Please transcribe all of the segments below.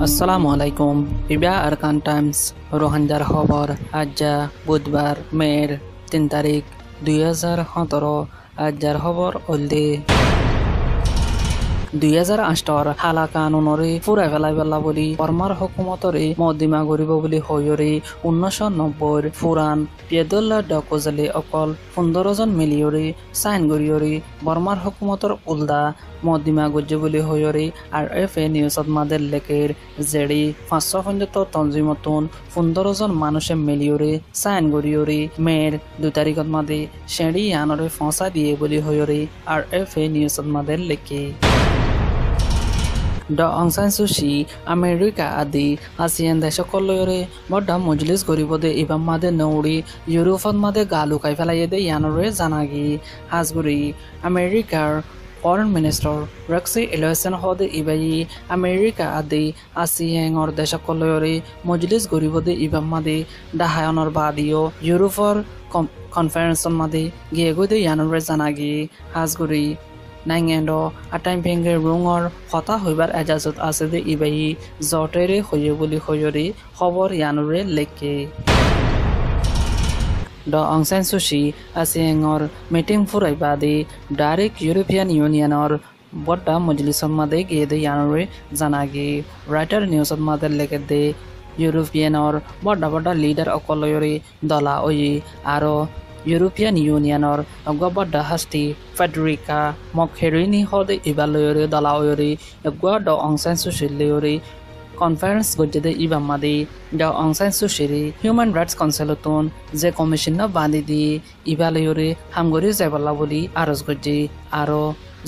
আসসালামু আলাইকুম ইবা আৰকান টাইমস ৰোহানজাৰ খবৰ আজ্জা বুধবাৰ মেৰ 3 তাৰিখ 2017 আজ্জাৰ খবৰ অলদে 2008 হালা কানুনৰে ফুৰাই পেলাই পেলা বুলি বৰ্মাৰ হুকুমতৰে মদিমা কৰিব বুলি হৈৰি 1990 ফুৰান পিয়েদুল্লাহ ডকজালি অকল 15 জন মিলিয়ৰি সাইন কৰিয়ৰি বৰ্মাৰ হুকুমতৰ উল্টা মদিমা গজ্জে বুলি হৈৰি RFA নিউজত মাদেৰ লেকেৰ জেডি 550 তঞ্জিমতন 15 জন মানুষে মিলিয়ৰি সাইন কৰিয়ৰি মেৰ 2 তাৰিখত মাদে শেৰি আনৰে ফসা দিয়ে বুলি হৈৰি RFA নিউজত মাদেৰ লেকে Aung San Suu Kyi America adi ASEAN দেশসকলৰে Bora মজলিস গৰিবদে ইবাম মাদে নৌৰি ইউৰোপত মাদে গালু কাই ফেলাই দে ইয়ানৰে জানাগি হাজগুৰি আমেৰিকাৰ ফৰেন মিনিস্টাৰ ৰেক্সি টিলাৰসন হদে ইবাই আমেৰিকা আদি ASEANৰ দেশসকলৰে মজলিস গৰিবদে ইবাম মাদে ডাহায়নৰ বাদিও ইউৰোপৰ কনফাৰেন্সৰ মাদে গেগদে ইয়ানৰে জানাগি হাজগুৰি নাইঙেন্ড আটাইম ফেংগে রুঙর হতা হইবার এজাজত আছে দে ইবাই জটেরে হইয়ে বলি হইয়রি খবর ইয়ানুরে লেকে Aung San Suu Kyi ASEANৰ মিটিং ফুৰাইবাদে ডাইৰেক্ট ইউৰোপিয়ান ইউনিয়নৰ বড়া মজলিসৰ মাদে গিয়ে দে ইয়ানুৰে জানাগি ৰাইটাৰ নিউজত মাদে লেকে দে ইউৰোপিয়ানৰ বড়া লিডাৰ অকলয়ৰে দলা ওই আৰো ইউৰোপিয়ান ইউনিয়নৰ অগবড্ডা হাস্তি ফেডেৰিকা মগহেৰিনি হদে ইবালয়ৰে দলায়ৰে এগুৱা Aung San Suu Kyi লেয়ৰে কনফাৰেন্স গজ্জেদে ইবামাদে Aung San Suu Kyi human rights কাউন্সিলতন যে কমিশন বান্ধি দিয়ে ইবালয়ৰে হামগৰি যাবলা বুলি আৰজ গজ্জে আৰু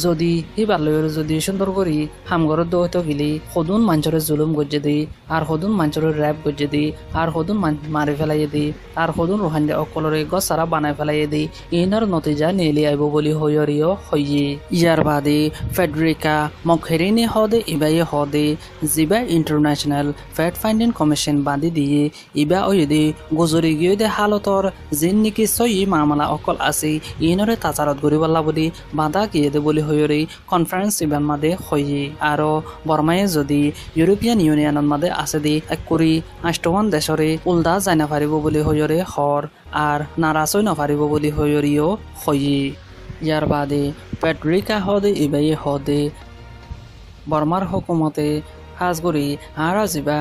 যদি ইবালয়ৰে যদি সুন্দর করি হামগরত দৌত গিলি সদুন মানুষরে জুলুম গজ্জে দি আর সদুন মানুষরে র্যাপ গজ্জে দি আর সদুন মারি ফেলাই দি আর সদুন রোহাঞ্জা অকলরে গছারা বানাই ফেলাই দি ইনার নতিজা নেলি আইব বলি হইয়রিও হইয়ে ইয়ার বাদে ফেডেরিকা মগহেরিনি হদে ইবাই হদে জিবা ইন্টারন্যাশনাল ফ্যাক্ট ফাইন্ডিং কমিশন বান্ধি দিয়ে ইবা ওইদে গুজরি গিয়ে দে হালতর জিন নিকি সই মামলা অকল আছে ইনরে তাজারত গরিবাল্লা বলি বাধা গিয়ে দে বলি হইয়রি কনফারেন্স ইবান মাদে হইয়ে আৰু বৰ্মায়ে যদি ইউৰোপিয়ান ইউনিয়নৰ মাদে আছে দি এক কৰি 8টা দেশৰে উল্টা যাই নাপাৰিব বুলি হইয়ৰে হৰ আৰ নাৰাচৈ নাপাৰিব বুলি হইয়ৰিও হইয়ে ইয়াৰ বাদে ফেডেৰিকা হদে ইবাই হদে বৰ্মাৰ হুকুমতে হাজগুৰি আৰু জিবা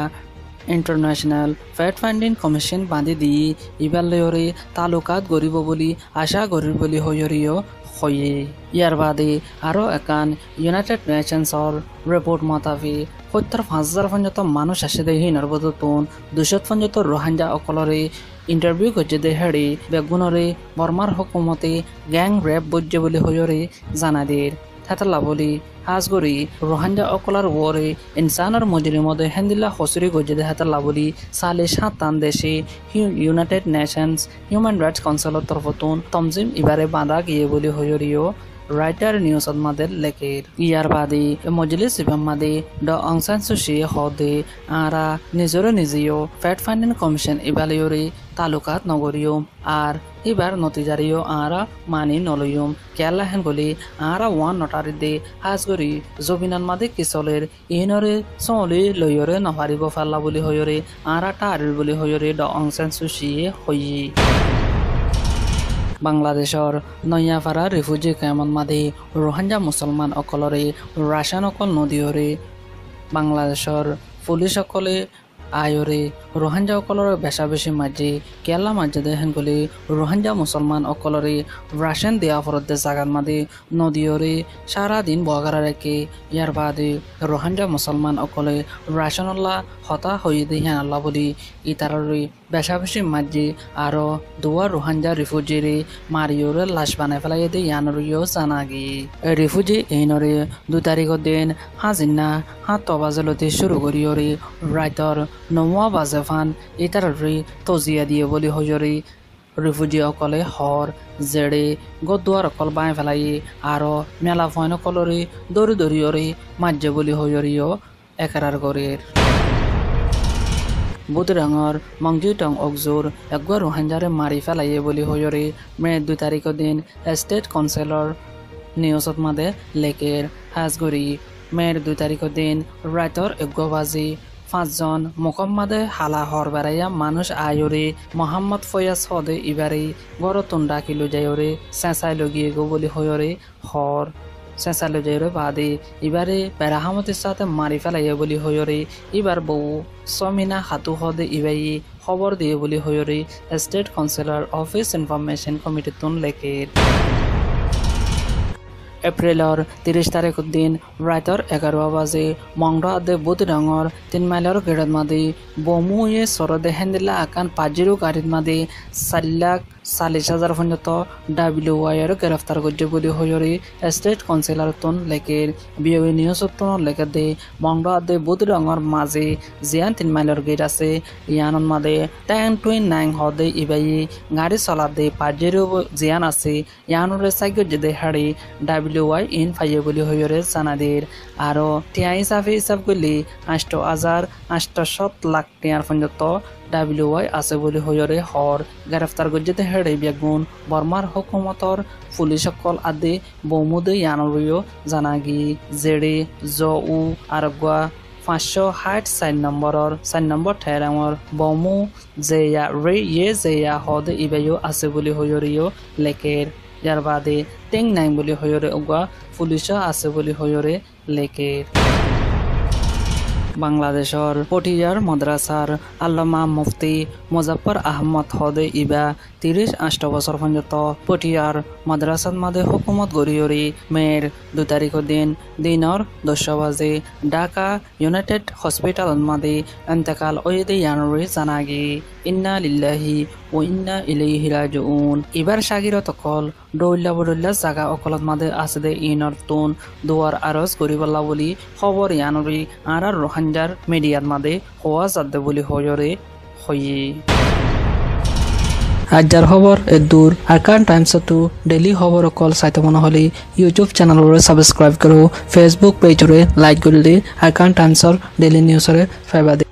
ইন্টাৰন্যাশনাল ফ্যাক্ট ফাইন্ডিং কমিশন বান্ধি দি ইবালয়ৰে তালুকাত গৰিব বুলি আশা গৰিব বুলি হইয়ৰিও হয়ে ইয়ার বাদে আরও একান ইউনাইটেড নেশনসর রিপোর্ট মতাবি 75,000 পর্যন্ত মানুষ আসে দে হিনর বদতন 200 পর্যন্ত রোহাঞ্জা অকলরে ইন্টারভিউ করছে দে হেড়ে বেগুনরে বর্মার হুকুমতে গ্যাং রেপ বজ্জে বলে হইরে জানাদের থাতলা বলি হাজগরি রোহাঞ্জা অকলার ওরে ইনসানের মজুরির মধ্যে হেন্দিল্লা হসুরি গজ্জে দে হাতলা বলি সালে 7 দেশে ইউনাইটেড নেশনস হিউম্যান রাইটস কাউন্সিলের তরফতন তমজিম ইবারে বাঁধা গিয়ে বলে হইরিও রাইটার নিউজত মাদের লেকের ইয়ার বাদে মজলিস ইবাম মাদে Aung San Suu Kyi হদে আরা নিজরে নিজেও ফ্যাক্ট ফাইন্ডিং কমিশন ইবালিয়রে তালুকাত নগরিয়ম আর এবার নতিজারিও আরা মানি নলয়ম কেলা হেন বলি আরা ওয়ান নটারি দে হাজগরি জবিনান মাদে কিসলের ইনরে চলে লয়রে নহারিব ফাল্লা বলি হয়রে আরা টারির বলি হয়রে Aung San Suu Kyi হইয়ে বাংলাদেশৰ নয়াপাৰা ৰিফিউজি ক্যাম্পত মাদে ৰোহাঞ্জা মুসলমান অকলৰে ৰাশিয়ান অকল নদীয়ৰে বাংলাদেশৰ পুলিশ অকলে আয়রে রোহাঞ্জা অকলরে বেশা বেশি মাঝে কেলা মাঝে দেখেন বলে রোহাঞ্জা মুসলমান অকলরে রাশিয়ান দেয়া ফরদে জাগাত মাদে নদীয়রে সারাদিন বগারা রেখে ইয়ার বাদে রোহাঞ্জা মুসলমান অকলে রাশিয়ানল্লা হতা হয়ে দিয়ে আল্লাহ বলি ইতারে বেশা বেশি মাঝে আরো দুয়া রোহাঞ্জা রিফিউজিরে মারিওরে লাশ বানাই ফেলাই দিয়ে ইয়ানরিও জানাগি রিফিউজি এইনরে 2 তারিখের দিন হাজিনা 7 বাজলতে শুরু করিয়রে রাইতর 9 বাজে ফান ইতারে তজিয়া দিয়ে বলি হজরে রিফিউজি অকলে হর জেড়ে গদুয়ার অকল বাই ফেলাই আরো মেলা ফয়ন অকলরে দরি দরিয়রে মাঝে বলি হজরিও একারার গরের বুধরাঙর মংজিটং অকজোর একগুয়া রোহাঞ্জারে মারি ফেলাইয়ে বলি হয়রে মে 2 তারিখের দিন স্টেট কাউন্সিলর নিউজত মাদে লেকের হাজগুড়ি মের 2 তারিখের দিন রাইতর 1 বাজি পাঁচজন মোকাম্মদে হালা হর বেড়াইয়া মানুষ আয়রে মোহাম্মদ ফয়াজ হদে ইবারে গরতুন ডাকিলো যায়রে চেঁচাই লগিয়ে গো বলি হয়রে হর চেঁচালো যায়রে বাদে ইবারে বেড়াহামতির সাথে মারি ফেলাইয়া বলি হয়রে ইবার বউ সমিনা খাতু হদে ইবাই খবর দিয়ে বলি হয়রে state councillor office information committee তুন লেকে এপ্ৰিলৰ 30 তাৰিখৰ দিন ৰাইতৰ 11 বাজে মংৰাদে বুধৰঙৰ 3 মাইলৰ গেৰত মাদি বমুয়ে সৰদে হেন্দিলা আকান পাজিৰো গাড়ীত মাদি 4,40,000 পৰ্যন্ত WYৰ গ্ৰেফতাৰ কৰিছে বুলি হয়ৰি ষ্টেট কাউন্সিলৰ তুন লেকেৰ বিঅ নিউজৰ তুন লেকে দে মংৰাদে বুধৰঙৰ মাজে জিয়ান 3 মাইলৰ গেট আছে ইয়ানৰ মাদে 1029 হদে ইবাই গাড়ী চলাতে পাজিৰো জিয়ান আছে ইয়ানৰে চাইগৰ জেদে হাৰি WY in ফাইয়ে বলি হয়রে জানাদের আরো টিয়া হিসাব করলে 8,800 লাখ টিয়ার পর্যন্ত WY আছে বলি হয়রে হর গ্রেফতার গজ্জেতে হেড়ে বেগুন বর্মার হুকুমতর পুলিশ সকল আদি বমুদে ইয়ানরিও জানাগি জেড়ে জউ আরগুয়া 560 নম্বর ঠেরাঙর বমু জেয়া রে ইয়ে জেয়া হদ ইবাইও আছে বলি হয়রিও লেকের ইয়ার বাদে টেং নাই বলি হয়রে উগা পুলিশ আছে বলি হয়রে লেকের বাংলাদেশৰ পটিয়াৰ মাদ্ৰাছাৰ আল্লামা মুফতি মুজাফফৰ আহমদ হদে ইবা 38 বছৰ পৰ্যন্ত পটিয়াৰ মাদ্ৰাছাত মাদে হুকুমত গৰিয়ৰি মেৰ 2 তাৰিখৰ দিনৰ 10 বাজে ঢাকা ইউনাইটেড হস্পিটালত মাদে ইন্তেকাল ওয়েদে ইয়ানৰি জানাগি ইন্না লিল্লাহি ও ইন্না ইলাইহি ৰাজিউন ইবাৰ শাগিৰত অকল দৌল্লা জাগা অকলত মাদে আছে দে ইনৰ তুন দুৱাৰ আৰজ কৰিবলা বুলি খবৰ ইয়ানৰি আর রোহাঞ্জার মিডিয়ার মাদে হওয়া যাতে বলি হয়রে হয়ে রাজ্যার খবর দূর আরকান টাইমস টু ডেইলি খবর অকল চাইতে মনে হলে ইউটিউব চ্যানেলরে সাবস্ক্রাইব করো ফেসবুক পেজরে লাইক করে দি আরকান টাইমসর ডেইলি নিউজরে ফাইবা